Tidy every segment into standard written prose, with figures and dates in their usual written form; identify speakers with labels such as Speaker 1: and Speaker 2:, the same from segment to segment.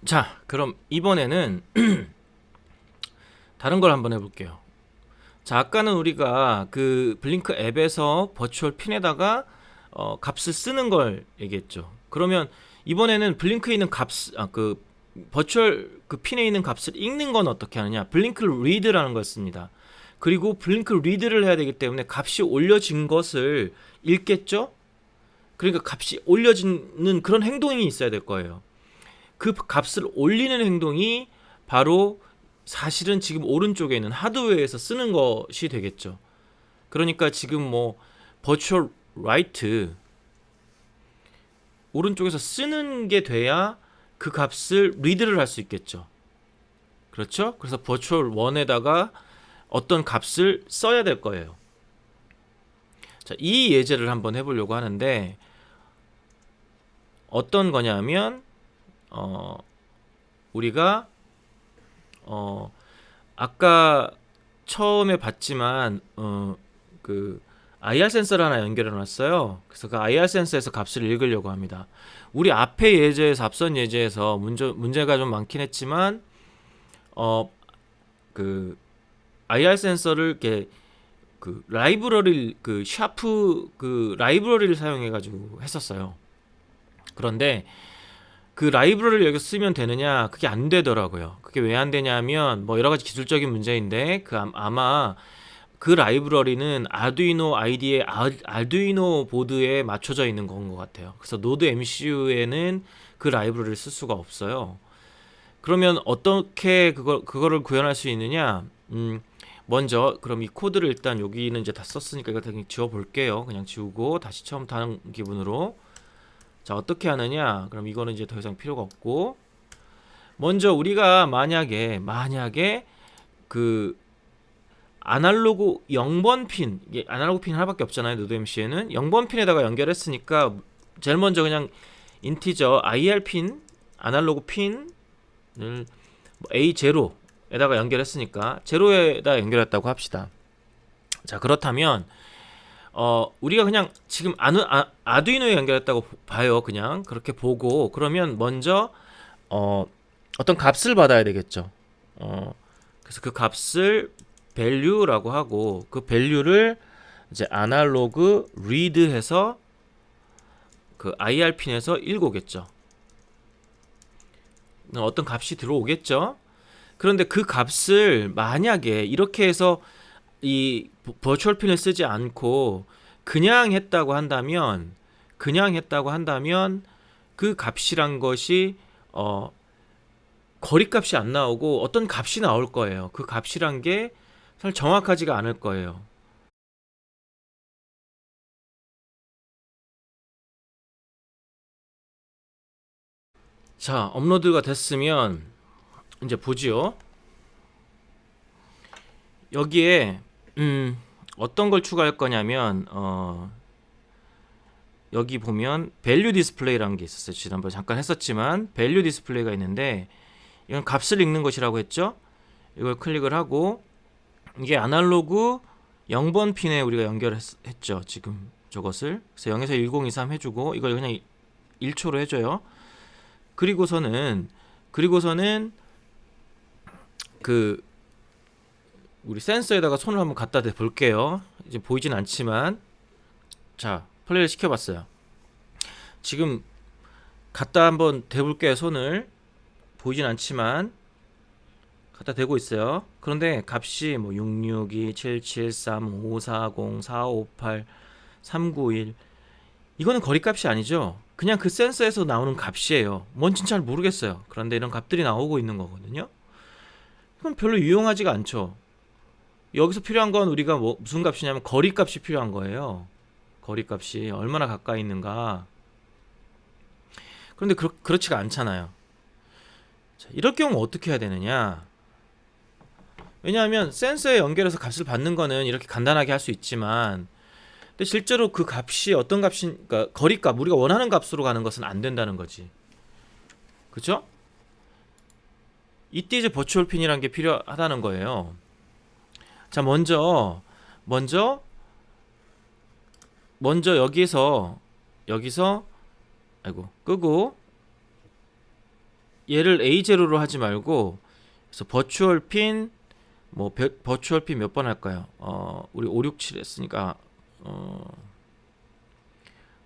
Speaker 1: 자, 그럼 이번에는 다른 걸 한번 해볼게요. 자, 아까는 우리가 그 블링크 앱에서 버추얼 핀에다가 값을 쓰는 걸 얘기했죠. 그러면 이번에는 블링크에 있는 그 버추얼 그 핀에 있는 값을 읽는 건 어떻게 하느냐? 블링크 리드라는 걸 씁니다. 그리고 블링크 리드를 해야 되기 때문에 값이 올려진 것을 읽겠죠? 그러니까 값이 올려지는 그런 행동이 있어야 될 거예요. 그 값을 올리는 행동이 바로 사실은 지금 오른쪽에 있는 하드웨어에서 쓰는 것이 되겠죠. 그러니까 지금 뭐 virtual write 오른쪽에서 쓰는 게 돼야 그 값을 리드를 할 수 있겠죠. 그렇죠? 그래서 virtual 1에다가 어떤 값을 써야 될 거예요. 자, 이 예제를 한번 해보려고 하는데 어떤 거냐면 우리가 아까 처음에 봤지만 그 IR 센서를 하나 연결해 놨어요. 그래서 그 IR 센서에서 값을 읽으려고 합니다. 우리 앞에 예제에서 앞선 예제에서 문제가 좀 많긴 했지만 그 IR 센서를 이렇게 그 라이브러리 그 샤프 그 라이브러리를 사용해 가지고 했었어요. 그런데 그 라이브러리를 여기 쓰면 되느냐? 그게 안 되더라고요. 그게 왜 안 되냐면 뭐 여러 가지 기술적인 문제인데 아마 그 라이브러리는 아두이노 IDE 아두이노 보드에 맞춰져 있는 건 것 같아요. 그래서 노드 MCU에는 그 라이브러리를 쓸 수가 없어요. 그러면 어떻게 그거를 구현할 수 있느냐? 먼저 그럼 이 코드를 일단 여기는 이제 다 썼으니까 이거 그냥 지워 볼게요. 그냥 지우고 다시 처음부터 하는 기분으로. 자, 어떻게 하느냐? 그럼 이거는 이제 더 이상 필요가 없고 먼저 우리가 만약에 그 아날로그 0번 핀, 이게 아날로그 핀 하나밖에 없잖아요. 노드 MC에는 0번 핀에다가 연결했으니까 제일 먼저 그냥 인티저 IR 핀, 아날로그 핀을 A0에다가 연결했으니까 제로에다 연결했다고 합시다. 자, 그렇다면 우리가 그냥 지금 아두이노에 연결했다고 봐요. 그냥 그렇게 보고 그러면 먼저 어떤 값을 받아야 되겠죠. 그래서 그 값을 value라고 하고 그 value를 이제 아날로그 read해서 그 IR 핀에서 읽어오겠죠. 어떤 값이 들어오겠죠. 그런데 그 값을 만약에 이렇게 해서 이 버추얼 핀을 쓰지 않고 그냥 했다고 한다면 그 값이란 것이 거리값이 안 나오고 어떤 값이 나올 거예요. 그 값이란 게 사실 정확하지가 않을 거예요. 자, 업로드가 됐으면 이제 보지요. 여기에 어떤 걸 추가할 거냐면 여기 보면 밸류 디스플레이라는 게 있었어요. 지난번에 잠깐 했었지만 밸류 디스플레이가 있는데 이건 값을 읽는 것이라고 했죠. 이걸 클릭을 하고 이게 아날로그 0번 핀에 우리가 연결했죠. 지금 저것을. 그래서 0에서 1023 해주고 이걸 그냥 1초로 해줘요. 그리고서는 그 우리 센서에다가 손을 한번 갖다 대 볼게요. 이제 보이진 않지만 자, 플레이를 시켜봤어요. 지금 갖다 한번 대볼게요. 손을. 보이진 않지만 갖다 대고 있어요. 그런데 값이 뭐 662, 773, 540, 4558, 391 이거는 거리값이 아니죠. 그냥 그 센서에서 나오는 값이에요. 뭔진 잘 모르겠어요. 그런데 이런 값들이 나오고 있는 거거든요. 그럼 별로 유용하지가 않죠. 여기서 필요한 건 우리가 뭐 무슨 값이냐면 거리값이 필요한 거예요. 거리값이 얼마나 가까이 있는가. 그런데 그렇지가 않잖아요. 자, 이럴 경우 어떻게 해야 되느냐? 왜냐하면 센서에 연결해서 값을 받는 거는 이렇게 간단하게 할 수 있지만 근데 실제로 그 값이 어떤 값인 그러니까 거리값 우리가 원하는 값으로 가는 것은 안 된다는 거지. 그렇죠? 이때 이제 버추얼 핀이라는 게 필요하다는 거예요. 자, 먼저 여기서 아이고 끄고 얘를 A0로 하지 말고, 그래서 버추얼 핀, 뭐 버추얼 핀 몇 번 할까요? 우리 5, 6, 7 했으니까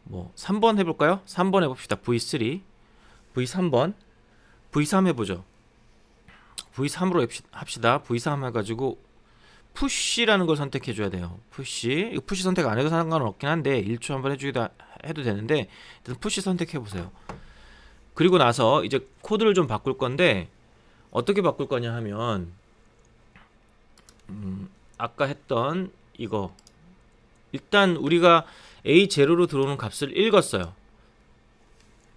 Speaker 1: 뭐 3번 해볼까요? 3번 해봅시다. V3, V3번, V3 해보죠. V3으로 합시다. V3 해가지고 푸시라는 걸 선택해줘야 돼요. 푸시. 이거 푸시 선택 안 해도 상관은 없긴 한데 1초 한번 해주기도 해도 되는데 일단 푸시 선택해보세요. 그리고 나서 이제 코드를 좀 바꿀 건데 어떻게 바꿀 거냐 하면 아까 했던 이거 일단 우리가 A0로 들어오는 값을 읽었어요.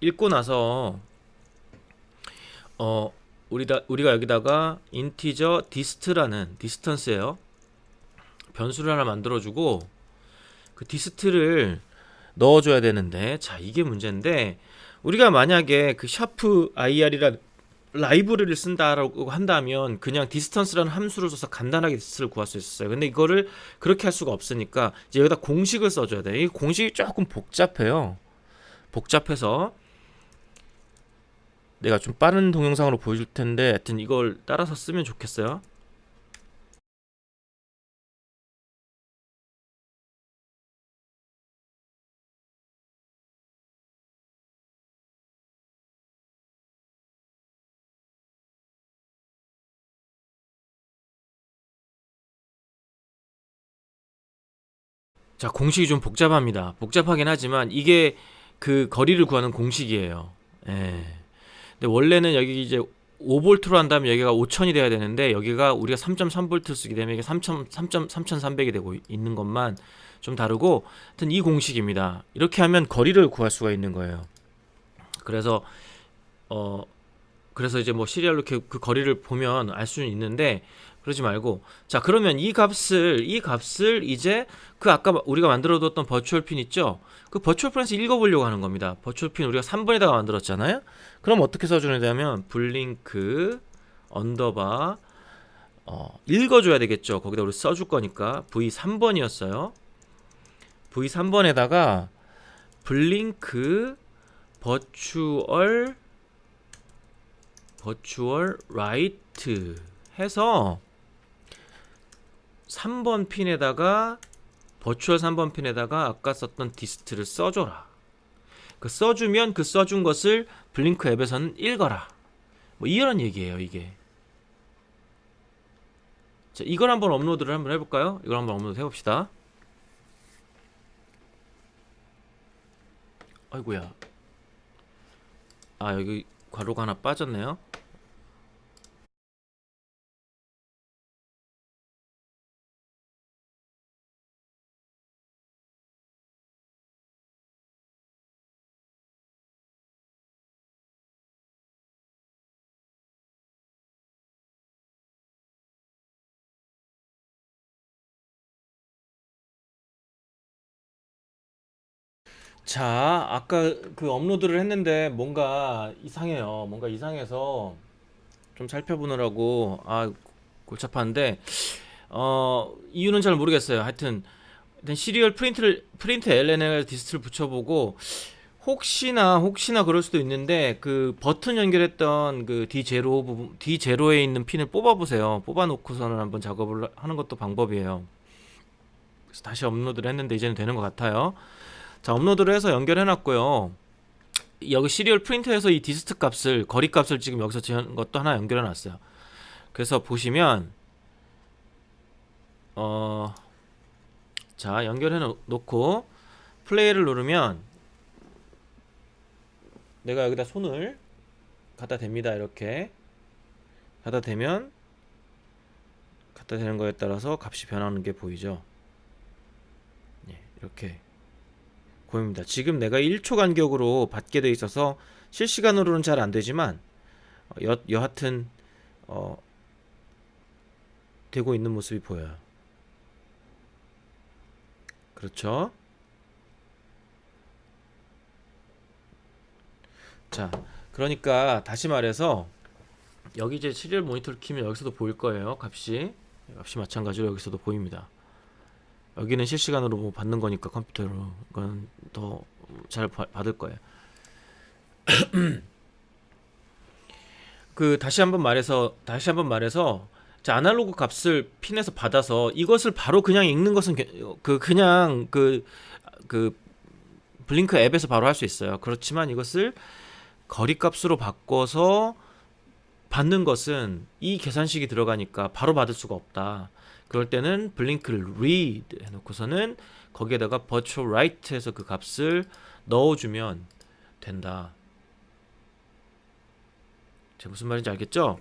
Speaker 1: 읽고 나서 우리가 여기다가 인티저 디스트라는 디스턴스예요. 변수를 하나 만들어주고 그 디스트를 넣어줘야 되는데, 자 이게 문제인데, 우리가 만약에 그 샤프 ir이라는 라이브러리를 쓴다라고 한다면 그냥 디스턴스라는 함수를 써서 간단하게 디스트를 구할 수 있었어요. 근데 이거를 그렇게 할 수가 없으니까 이제 여기다 공식을 써줘야 돼. 이 공식이 조금 복잡해요. 복잡해서 내가 좀 빠른 동영상으로 보여줄 텐데 하여튼 이걸 따라서 쓰면 좋겠어요. 자, 공식이 좀 복잡합니다. 복잡하긴 하지만 이게 그 거리를 구하는 공식이에요. 예. 근데 원래는 여기 이제 5V로 한다면 여기가 5000이 돼야 되는데 여기가 우리가 3.3V 쓰게 되면 이게 3300이 되고 있는 것만 좀 다르고, 하여튼 이 공식입니다. 이렇게 하면 거리를 구할 수가 있는 거예요. 그래서 그래서 이제 뭐 시리얼로 이렇게 그 거리를 보면 알 수는 있는데, 그러지 말고, 자 그러면 이 값을 이제 그 아까 우리가 만들어뒀던 버추얼 핀 있죠? 그 버추얼 핀에서 읽어보려고 하는 겁니다. 버추얼 핀 우리가 3번에다가 만들었잖아요. 그럼 어떻게 써주느냐면 블링크 언더바 읽어줘야 되겠죠. 거기다 우리 써줄 거니까 V3번이었어요. V3번에다가 블링크 버추얼 라이트 해서 3번 핀에다가 버추얼 3번 핀에다가 아까 썼던 디스트를 써줘라. 그 써주면 그 써준 것을 블링크 앱에서는 읽어라. 뭐 이런 얘기예요, 이게. 자, 이걸 한번 업로드를 한번 해볼까요? 이걸 한번 업로드 해봅시다. 아이고야. 아, 여기 괄호가 하나 빠졌네요. 자, 아까 그 업로드를 했는데 뭔가 이상해요. 뭔가 이상해서 좀 살펴보느라고 골치 아팠는데 이유는 잘 모르겠어요. 하여튼 시리얼 프린트 LNL 디스트를 붙여보고 혹시나 그럴 수도 있는데 그 버튼 연결했던 그 D0 부분, D0에 있는 핀을 뽑아보세요. 뽑아놓고서는 한번 작업을 하는 것도 방법이에요. 그래서 다시 업로드를 했는데 이제는 되는 것 같아요. 자, 업로드를 해서 연결해놨고요. 여기 시리얼 프린터에서 이 디스트 값을, 거리 값을 지금 여기서 지은 것도 하나 연결해놨어요. 그래서 보시면 자, 연결해 놓고 플레이를 누르면 내가 여기다 손을 갖다 댑니다. 이렇게 갖다 대면 갖다 대는 거에 따라서 값이 변하는 게 보이죠. 예, 이렇게 보입니다. 지금 내가 1초 간격으로 받게 돼 있어서 실시간으로는 잘 안 되지만 여하튼 되고 있는 모습이 보여요. 그렇죠? 자, 그러니까 다시 말해서 여기 이제 시리얼 모니터를 키면 여기서도 보일 거예요. 값이 마찬가지로 여기서도 보입니다. 여기는 실시간으로 뭐 받는 거니까 컴퓨터로 이건 더 잘 받을 거예요. 다시 한번 말해서 자, 아날로그 값을 핀에서 받아서 이것을 바로 그냥 읽는 것은 그냥 그 블링크 앱에서 바로 할 수 있어요. 그렇지만 이것을 거리값으로 바꿔서 받는 것은 이 계산식이 들어가니까 바로 받을 수가 없다. 그럴 때는 블링크를 read 해놓고서는 거기에다가 virtual write해서 그 값을 넣어주면 된다. 제가 무슨 말인지 알겠죠?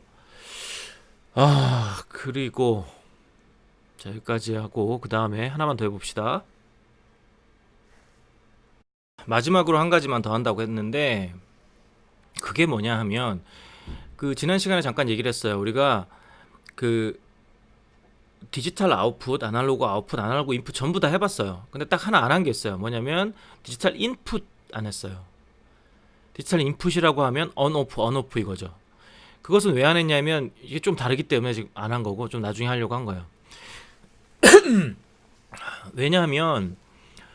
Speaker 1: 그리고 자, 여기까지 하고 그 다음에 하나만 더 해봅시다. 마지막으로 한 가지만 더 한다고 했는데 그게 뭐냐 하면 그 지난 시간에 잠깐 얘기를 했어요. 우리가 그 디지털 아웃풋, 아날로그 인풋 전부 다 해봤어요. 근데 딱 하나 안 한 게 있어요. 뭐냐면 디지털 인풋 안 했어요. 디지털 인풋이라고 하면 on off 이거죠. 그것은 왜 안 했냐면 이게 좀 다르기 때문에 지금 안 한 거고 좀 나중에 하려고 한 거예요. 왜냐하면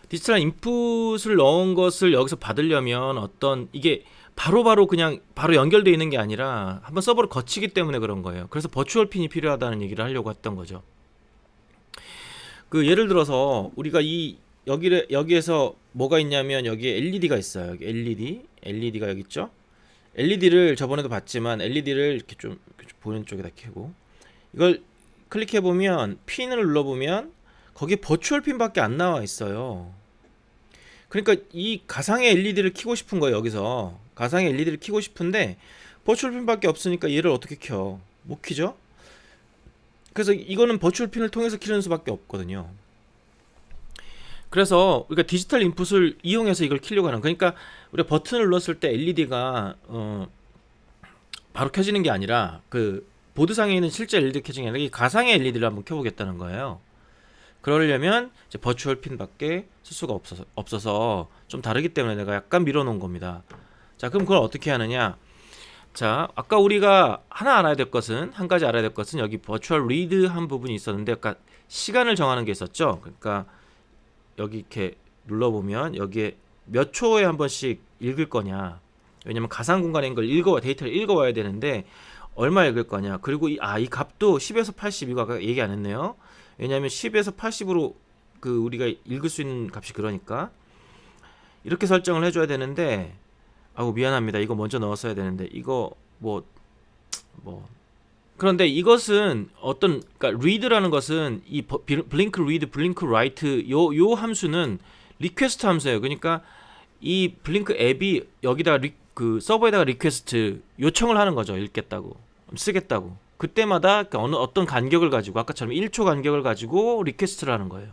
Speaker 1: 디지털 인풋을 넣은 것을 여기서 받으려면 어떤 이게 바로 그냥 바로 연결되어 있는 게 아니라 한번 서버를 거치기 때문에 그런 거예요. 그래서 버추얼 핀이 필요하다는 얘기를 하려고 했던 거죠. 그 예를 들어서 우리가 여기에서 뭐가 있냐면 여기에 LED가 있어요. 여기 LED가 여기 있죠. LED를 저번에도 봤지만 LED를 이렇게 좀 보이는 쪽에다 켜고 이걸 클릭해 보면 핀을 눌러 보면 거기에 버추얼 핀밖에 안 나와 있어요. 그러니까 이 가상의 LED를 켜고 싶은 거예요. 여기서 가상의 LED를 켜고 싶은데 버추얼 핀밖에 없으니까 얘를 어떻게 켜? 못 켜죠? 그래서 이거는 버추얼 핀을 통해서 켜는 수밖에 없거든요. 그래서 우리가 디지털 인풋을 이용해서 이걸 켜려고 하는, 그러니까 우리가 버튼을 눌렀을 때 LED가 바로 켜지는 게 아니라 그 보드상에 있는 실제 LED 켜지는 게 아니라 이 가상의 LED를 한번 켜보겠다는 거예요. 그러려면 이제 버추얼 핀밖에 쓸 수가 없어서 좀 다르기 때문에 내가 약간 밀어놓은 겁니다. 자, 그럼 그걸 어떻게 하느냐? 자, 아까 우리가 한 가지 알아야 될 것은 여기 버추얼 리드 한 부분이 있었는데 아까 시간을 정하는 게 있었죠. 그러니까 여기 이렇게 눌러보면 여기에 몇 초에 한 번씩 읽을 거냐. 왜냐면 가상 공간인 걸 데이터를 읽어와야 되는데 얼마 읽을 거냐. 그리고 이 값도 10에서 80 이거 아까 얘기 안 했네요. 왜냐하면 10에서 80으로 그 우리가 읽을 수 있는 값이 그러니까 이렇게 설정을 해줘야 되는데 미안합니다. 이거 먼저 넣었어야 되는데 이거 그런데 이것은 그러니까 read라는 것은 이 blink read, blink write 요 함수는 리퀘스트 함수예요. 그러니까 이 블링크 앱이 여기다가 그 서버에다가 리퀘스트 요청을 하는 거죠. 읽겠다고, 쓰겠다고. 그때마다 어떤 간격을 가지고 아까처럼 1초 간격을 가지고 리퀘스트를 하는 거예요.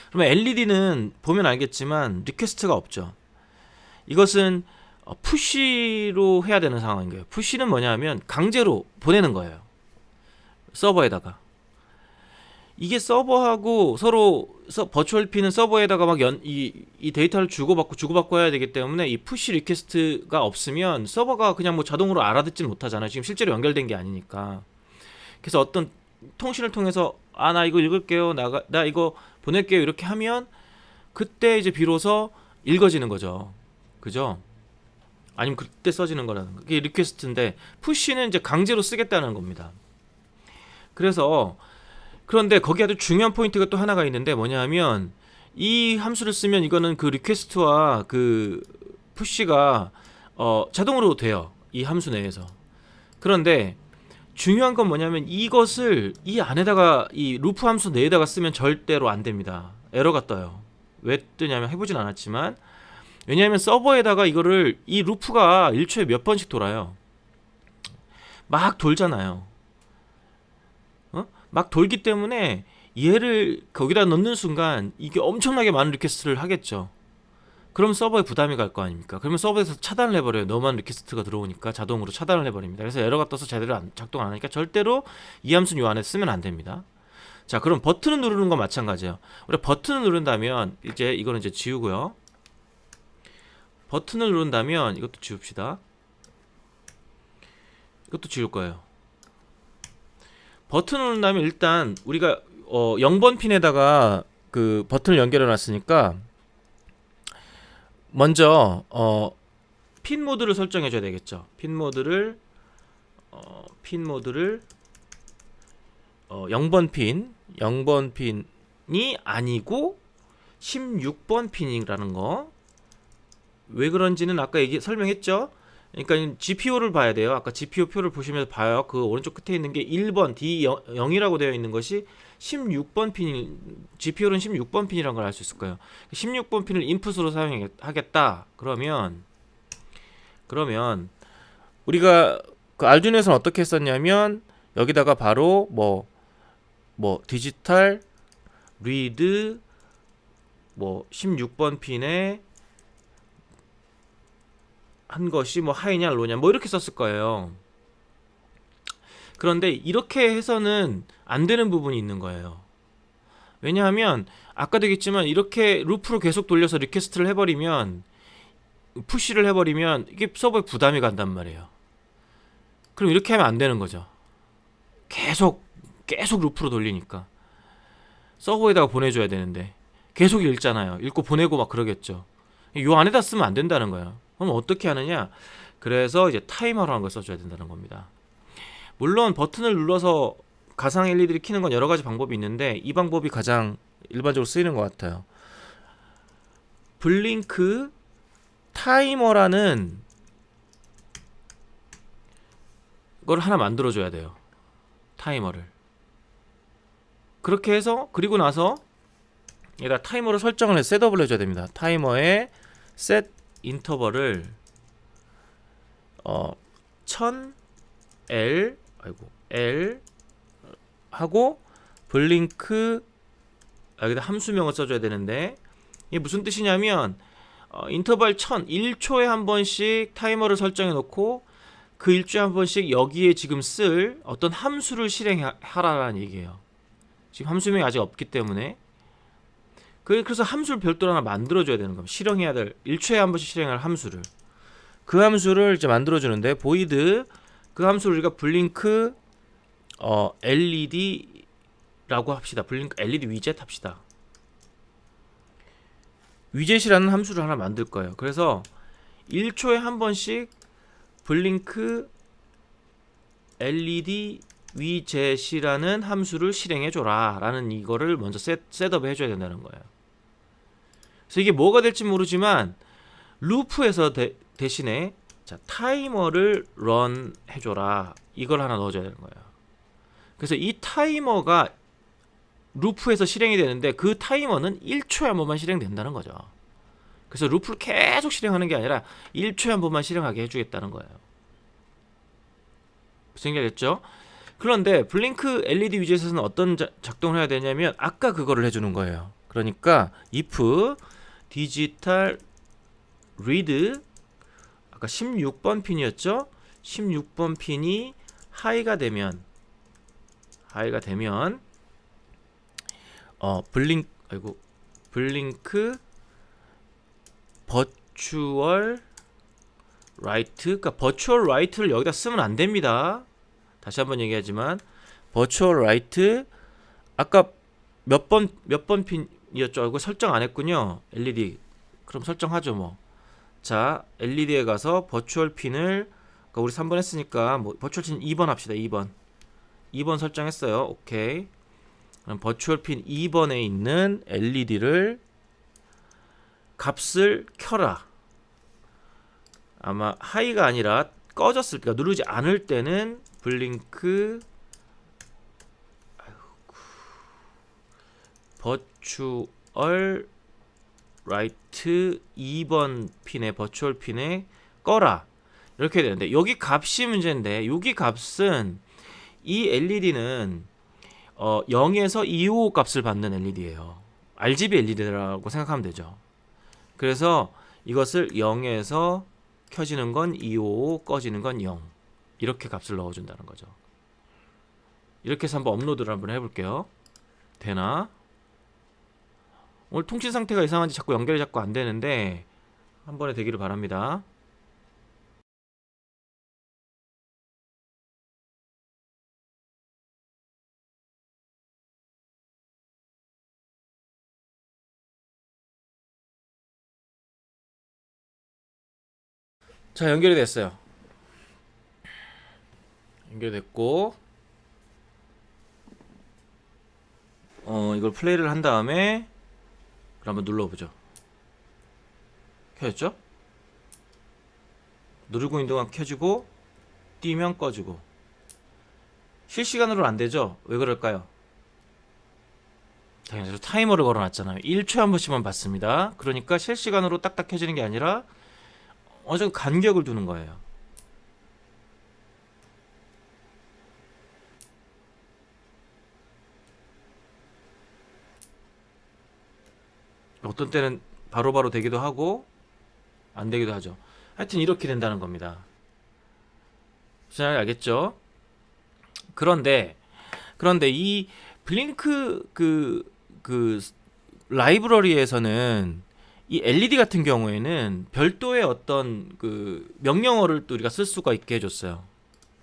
Speaker 1: 그러면 LED는 보면 알겠지만 리퀘스트가 없죠. 이것은 푸시로 해야 되는 상황인 거예요. 푸시는 뭐냐면 강제로 보내는 거예요. 서버에다가. 이게 서버하고 서로 버추얼 핀은 서버에다가 막 이 데이터를 주고받고 해야 되기 때문에 이 푸시 리퀘스트가 없으면 서버가 그냥 자동으로 알아듣지는 못하잖아요. 지금 실제로 연결된 게 아니니까. 그래서 어떤 통신을 통해서 나 이거 읽을게요. 나 이거 보낼게요. 이렇게 하면 그때 이제 비로소 읽어지는 거죠. 그죠? 아니면 그때 써지는 거라는 거. 그게 리퀘스트인데 푸시는 이제 강제로 쓰겠다는 겁니다. 그런데 거기 아주 중요한 포인트가 또 하나가 있는데 뭐냐면 이 함수를 쓰면 이거는 그 리퀘스트와 그 푸시가 자동으로 돼요. 이 함수 내에서. 그런데 중요한 건 뭐냐면 이것을 이 안에다가 이 루프 함수 내에다가 쓰면 절대로 안 됩니다. 에러가 떠요. 왜 뜨냐면 해보진 않았지만 왜냐하면 서버에다가 이 루프가 1초에 몇 번씩 돌아요. 막 돌잖아요. 막 돌기 때문에 얘를 거기다 넣는 순간 이게 엄청나게 많은 리퀘스트를 하겠죠. 그럼 서버에 부담이 갈 거 아닙니까? 그러면 서버에서 차단을 해버려요. 너무 많은 리퀘스트가 들어오니까 자동으로 차단을 해버립니다. 그래서 에러가 떠서 제대로 작동 안 하니까 절대로 이 함수는 요 안에 쓰면 안 됩니다. 자, 그럼 버튼을 누르는 건 마찬가지예요. 우리가 버튼을 누른다면 이거는 이제 지우고요. 버튼을 누른다면 이것도 지웁시다. 이것도 지울 거예요. 버튼을 누른다면 일단 우리가 0번 핀에다가 그 버튼을 연결해 놨으니까 먼저 핀 모드를 설정해 줘야 되겠죠. 핀 모드를 핀 모드를 0번 핀이 아니고 16번 핀이라는 거. 왜 그런지는 아까 설명했죠. 그러니까 GPO를 봐야 돼요. 아까 GPO 표를 보시면서 봐요. 그 오른쪽 끝에 있는 게 1번 D0이라고 되어 있는 것이 16번 핀, GPO는 16번 핀이라는 걸 알 수 있을 거예요. 16번 핀을 인풋으로 사용하겠다. 그러면 우리가 그 알두이노에서는 어떻게 했었냐면 여기다가 바로 뭐 디지털 리드 16번 핀에 한 것이 하이냐 로냐 이렇게 썼을 거예요. 그런데 이렇게 해서는 안 되는 부분이 있는 거예요. 왜냐하면 아까도 얘기했지만 이렇게 루프로 계속 돌려서 리퀘스트를 해버리면, 푸시를 해버리면 이게 서버에 부담이 간단 말이에요. 그럼 이렇게 하면 안 되는 거죠. 계속 루프로 돌리니까 서버에다가 보내줘야 되는데 계속 읽잖아요. 읽고 보내고 막 그러겠죠. 요 안에다 쓰면 안 된다는 거예요. 그럼 어떻게 하느냐? 그래서 이제 타이머라는 걸 써줘야 된다는 겁니다. 물론 버튼을 눌러서 가상 LED를 켜는 건 여러 가지 방법이 있는데 이 방법이 가장 일반적으로 쓰이는 것 같아요. 블링크 타이머라는 걸 하나 만들어줘야 돼요. 타이머를. 그렇게 해서 그리고 나서 얘가 타이머를 설정을 해서 셋업을 해줘야 됩니다. 타이머의 셋 인터벌을 1000L L 하고 블링크 여기다 함수명을 써줘야 되는데 이게 무슨 뜻이냐면 인터벌 1000 1초에 한 번씩 타이머를 설정해 놓고 그 1초에 한 번씩 여기에 지금 쓸 어떤 함수를 실행하라는 얘기예요. 지금 함수명이 아직 없기 때문에 그래서 함수를 별도로 하나 만들어줘야 되는 겁니다. 실행해야 될 1초에 한 번씩 실행할 함수를, 그 함수를 이제 만들어주는데 void 그 함수를 우리가 블링크 LED라고 합시다. 블링크 LED 위젯 합시다. 위젯이라는 함수를 하나 만들 거예요. 그래서 1초에 한 번씩 블링크 LED 위젯이라는 함수를 실행해줘라 라는 이거를 먼저 셋업 해줘야 된다는 거예요. 그래서 이게 뭐가 될지 모르지만 루프에서 대신에 타이머를 런 해줘라 이걸 하나 넣어줘야 되는 거예요. 그래서 이 타이머가 루프에서 실행이 되는데 그 타이머는 1초에 한 번만 실행된다는 거죠. 그래서 루프를 계속 실행하는 게 아니라 1초에 한 번만 실행하게 해주겠다는 거예요. 무슨 얘기가 됐죠? 그런데 블링크 LED 위젯에서는 어떤 작동을 해야 되냐면 아까 그거를 해주는 거예요. 그러니까 if digital read 아까 16번 핀이었죠? 16번 핀이 하이가 되면 블링크 버추얼 라이트, 그러니까 버추얼 라이트를 여기다 쓰면 안 됩니다. 다시 한번 얘기하지만 버추얼 라이트 아까 몇 번 핀이었죠? 이거 설정 안 했군요. LED 그럼 설정하죠 뭐. 자 LED에 가서 버추얼 핀을 그러니까 우리 3번 했으니까 버추얼 핀 2번 합시다. 2번 설정했어요. 오케이. 그럼 버추얼 핀 2번에 있는 LED를 값을 켜라. 아마 하이가 아니라 꺼졌을 때가 누르지 않을 때는 블링크 버추얼 라이트 2번 핀에 버추얼 핀에 꺼라 이렇게 되는데 여기 값이 문제인데 여기 값은 이 LED는 0에서 255 값을 받는 LED예요. RGB LED라고 생각하면 되죠. 그래서 이것을 0에서 켜지는 건 255, 꺼지는 건 0 이렇게 값을 넣어준다는 거죠. 이렇게 해서 한번 업로드를 한번 해볼게요. 되나? 오늘 통신 상태가 이상한지 자꾸 연결이 자꾸 안 되는데 한 번에 되기를 바랍니다. 자 연결이 됐어요. 연결됐고, 이걸 플레이를 한 다음에 그럼 한번 눌러보죠. 켜졌죠? 누르고 있는 동안 켜지고 뛰면 꺼지고. 실시간으로 안 되죠? 왜 그럴까요? 당연히 타이머를 걸어놨잖아요. 1초에 한 번씩만 받습니다. 그러니까 실시간으로 딱딱 켜지는 게 아니라 어느 정도 간격을 두는 거예요. 어떤 때는 바로바로 되기도 하고 안 되기도 하죠. 하여튼 이렇게 된다는 겁니다. 잘 알겠죠? 그런데 이 블링크 그 라이브러리에서는 이 LED 같은 경우에는 별도의 어떤 그 명령어를 또 우리가 쓸 수가 있게 해줬어요.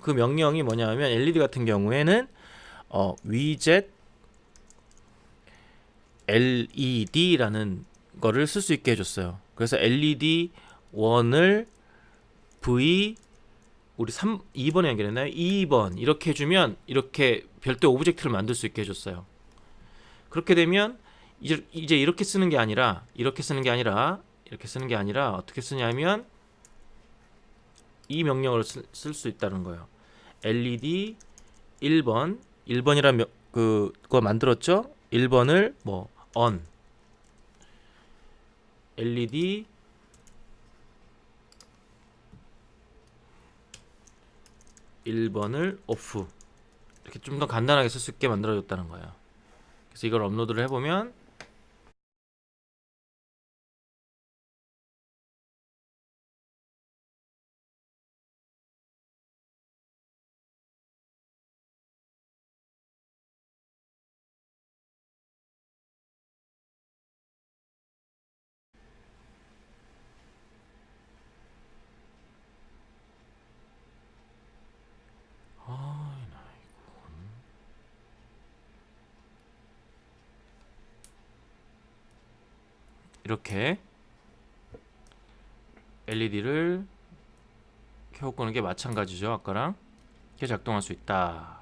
Speaker 1: 그 명령이 뭐냐면 LED 같은 경우에는 위젯 LED라는 거를 쓸 수 있게 해줬어요. 그래서 LED 1을 V 우리 2번에 연결했나요? 2번 이렇게 해주면 이렇게 별도 오브젝트를 만들 수 있게 해줬어요. 그렇게 되면 이제 이렇게 쓰는 게 아니라 이렇게 쓰는 게 아니라 어떻게 쓰냐면 이 명령어를 쓸 수 있다는 거예요. LED 1번이란 그거 만들었죠? 1번을 뭐 on LED 1번을 off 이렇게 좀 더 간단하게 쓸 수 있게 만들어줬다는 거예요. 그래서 이걸 업로드를 해보면 이렇게 LED를 켜고 끄는 게 마찬가지죠. 아까랑 이렇게 작동할 수 있다.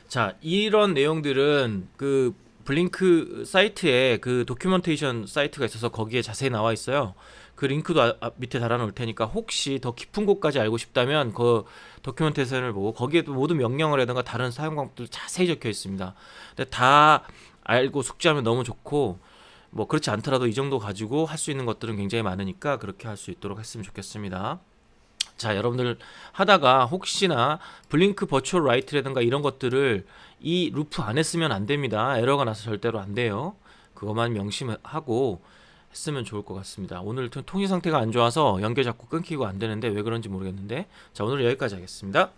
Speaker 1: 자, 이런 내용들은 그 블링크 사이트에 그 도큐멘테이션 사이트가 있어서 거기에 자세히 나와 있어요. 그 링크도 밑에 달아놓을 테니까 혹시 더 깊은 곳까지 알고 싶다면 그 도큐멘테이션을 보고 거기에도 모든 명령어라든가 다른 사용 방법들 자세히 적혀 있습니다. 근데 다 알고 숙지하면 너무 좋고 뭐 그렇지 않더라도 이 정도 가지고 할 수 있는 것들은 굉장히 많으니까 그렇게 할 수 있도록 했으면 좋겠습니다. 자, 여러분들 하다가 혹시나 블링크 버추얼 라이트라든가 이런 것들을 이 루프 안에 쓰면 안 됩니다. 에러가 나서 절대로 안 돼요. 그것만 명심하고 했으면 좋을 것 같습니다. 오늘 통신 상태가 안 좋아서 연결 자꾸 끊기고 안 되는데 왜 그런지 모르겠는데 자, 오늘 여기까지 하겠습니다.